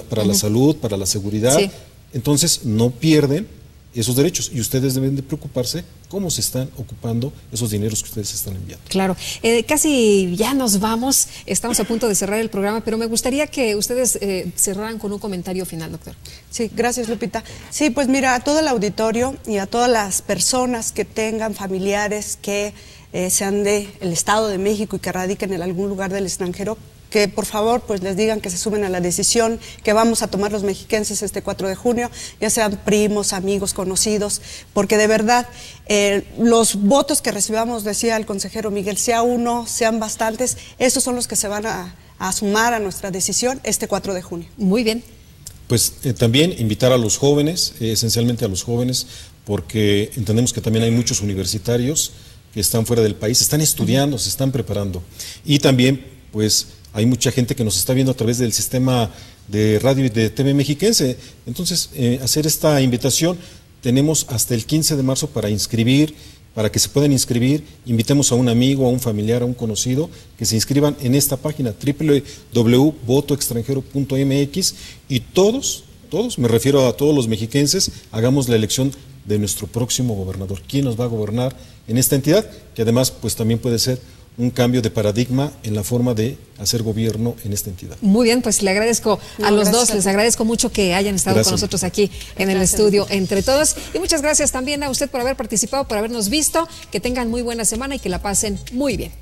Para la salud, para la seguridad. Sí. Entonces, no pierden esos derechos y ustedes deben de preocuparse cómo se están ocupando esos dineros que ustedes están enviando. Claro, casi ya nos vamos, estamos a punto de cerrar el programa, pero me gustaría que ustedes cerraran con un comentario final, doctor. Sí, gracias, Lupita. Sí, pues mira, a todo el auditorio y a todas las personas que tengan familiares que sean del Estado de México y que radiquen en algún lugar del extranjero, que por favor pues les digan que se sumen a la decisión que vamos a tomar los mexiquenses este 4 de junio, ya sean primos, amigos, conocidos, porque de verdad los votos que recibamos, decía el consejero Miguel, sea uno, sean bastantes, esos son los que se van a sumar a nuestra decisión este 4 de junio. Muy bien. Pues también invitar a los jóvenes, esencialmente a los jóvenes, porque entendemos que también hay muchos universitarios que están fuera del país, están estudiando, se están preparando, y también pues hay mucha gente que nos está viendo a través del sistema de radio y de TV mexiquense. Entonces, hacer esta invitación, tenemos hasta el 15 de marzo para inscribir, para que se puedan inscribir. Invitemos a un amigo, a un familiar, a un conocido, que se inscriban en esta página, www.votoextranjero.mx, y todos, me refiero a todos los mexiquenses, hagamos la elección de nuestro próximo gobernador. ¿Quién nos va a gobernar en esta entidad? Que además pues también puede ser un cambio de paradigma en la forma de hacer gobierno en esta entidad. Muy bien, pues le agradezco a los dos, les agradezco mucho que hayan estado con nosotros aquí en el estudio entre todos, y muchas gracias también a usted por haber participado, por habernos visto, que tengan muy buena semana y que la pasen muy bien.